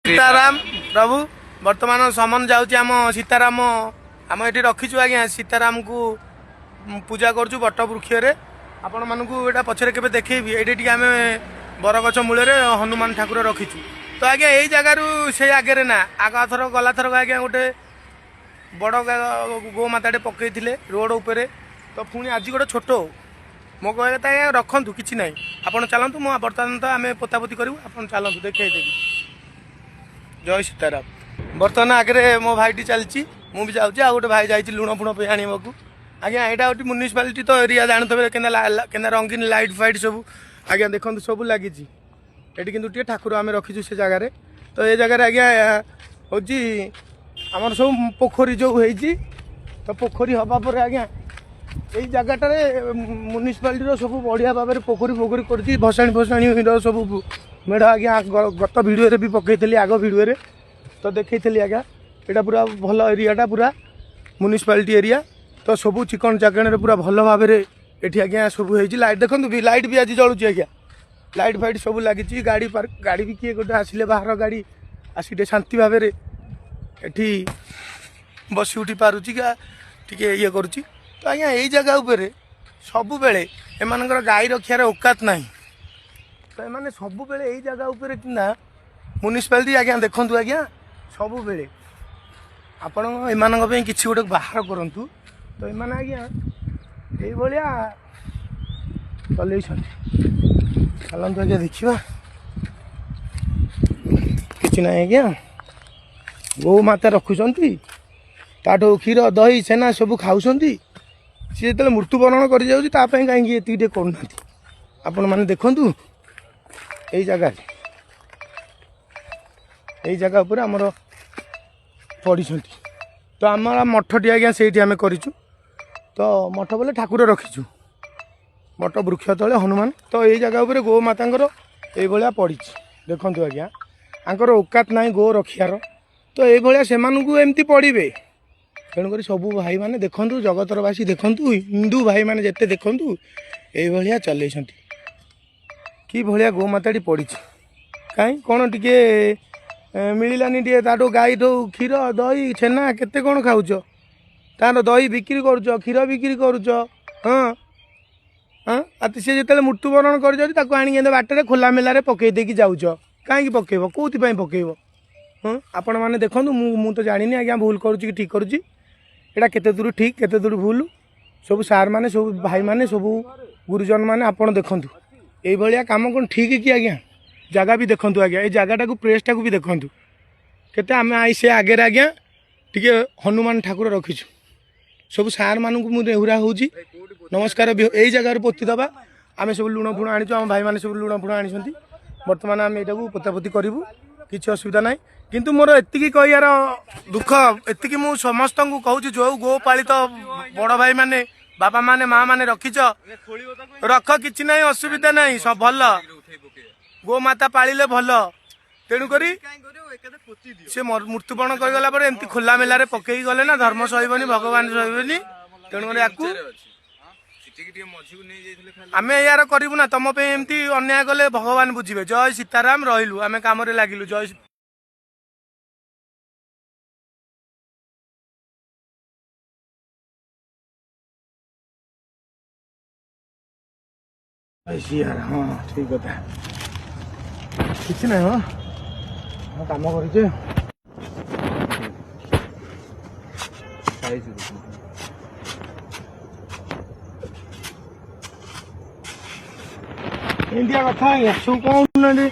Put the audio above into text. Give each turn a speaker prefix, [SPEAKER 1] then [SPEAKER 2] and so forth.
[SPEAKER 1] सीताराम प्रभु वर्तमान समन जाम सीताराम आम ये रखीचु आज्ञा सीताराम को पूजा करुँ बट वृक्ष आपण मानक यहाँ पचर के देखी ये आम बरगछ मूल हनुमान ठाकुर रखीचु तो आज्ञा यही जगार से आगे ना आग थर गला थर आज्ञा गोटे बड़ गो माता पकई रोड उपर तो पुणी आज गोटे छोट मो कह आज्ञा रखु कि ना आप चलतु मुझे बर्तमान तो आम पोतापोती करूँ आप चलतु देखिए देवी जय सीताराम। बर्तमान आगे मो भाईटी चलती मुझे जाऊँगी आ गए भाई जाइए लुण फुण पे आनवाक आज्ञा यहाँ गोटे म्यूनिसिपालिटी तो एरिया जानते के रंगीन लाइट फाइट सब आज्ञा देखते सब लगी ये कि ठाकुर आम रखीचु से जगार तो ये जगह आज्ञा हूँ आमर सब पोखरी जो होती तो पोखरी हवापर आज्ञा यही जगह म्यूनिसिपालिटी सब बढ़िया भाव में पोखरी फोखरी कर भसाणी फसाणी सब मेढ़ आज्ञा गत भिडियो भी पकई आग भिडियो तो देखी आज्ञा यहाँ पूरा भल एरियाटा पूरा म्यूनिसिपालिटी एरिया तो सब चिकन चाकण पूरा भल भाव में ये आज्ञा सब होती लाइट देखो भी लाइट भी आज जलुची आज्ञा लाइट फाइट सब लगी गाड़ी पार्क गाड़ी भी किए गोटे आसिले बाहर गाड़ी आसिक शांति भाव में ये बसी उठी पारुची टी ये करुच्ची तो आज्ञा यही जगह उपर सबु बेले एमानकर गाई रक्षार औकात ना तो एमाने सबु बेले यही जगह उपर कि म्यूनिसिपालिटी आज्ञा देखु आज्ञा सबु बेले आपण एमानक किसी गोटे बाहर करूँ तो एमाने आज्ञा यही भाया चल चलतु आज्ञा देखा कि ना आज्ञा गौ माता रखुंट ताठू क्षीर दही छेना सब खाऊँ सी जो मृत्युवरण कर कहीं ये करना आपण मैंने देखु यही जगह उपर आमर पढ़ी तो आम मठटी आज्ञा से आम करूँ तो मठ बोले ठाकुर रखीचु बट वृक्ष तले हनुमान तो यही जगह उपर गो माता ये पड़ी देखु आज्ञा आंकर औकात ना गो रक्षार तो ये से एमती पड़े तेणुक सबू भाई मैंने देखु जगतरवासी देखु हिंदू भाई मैंने जिते देखु ये चल कि भाया गोमाताटी पड़ी कहीं कौन टी मिलानी टे ताठू गाई ठू क्षीर दही छेना केते कौन खाऊच तार दही बिक्री करुच क्षीर बिक्री करुच हाँ हाँ सी जो मृत्युवरण कर आनी बाटर खोला मेलार पकई देकी जाऊच कहीं पकेब कौन पकेब हाँ आपण मैंने देखो मु तो जानी आज्ञा भूल करुच्ची ठीक करुच्ची एटा केते दूर ठीक केते दूर भूल सब सार मैंने सब भाई मैंने सब गुरुजन मैंने आपड़ देखु ये कम कौन ठीक कि आज्ञा जगह भी देखु आज्ञा ये जगटा को प्रेसटा को भी देखु केते आम आई से आगे आज्ञा टी हनुमान ठाकुर रखीचु सब सार मानू नेहुरा हो नमस्कार यही जगार पोतीदबा आम सब लुण फुण आनीचु आम भाई मैंने सब लुण फुण आनी बर्तमान आम यहाँ पोतापोती करूँ किसी असुविधा ना किंतु मोर एति कहार दुख एति मु समस्त को कहूँ जो गो पालित बड़ भाई माने बापा माने माँ माने रखीच रख कि ना असुविधा ना सब भल गो माता पालिले भल तेणुक सी मृत्युवरण करगला एमती खोला मेलार पकई गले ना धर्म सहबनी भगवान सहबनी तेणुक या आम यार करूँ ना तुम एमती अन्याय कले भगवान बुझे जय सीताराम रही आम कम लगिलु जय यार हाँ ठीक कथा कि ना हाँ कम कर इंडिया कथा कौन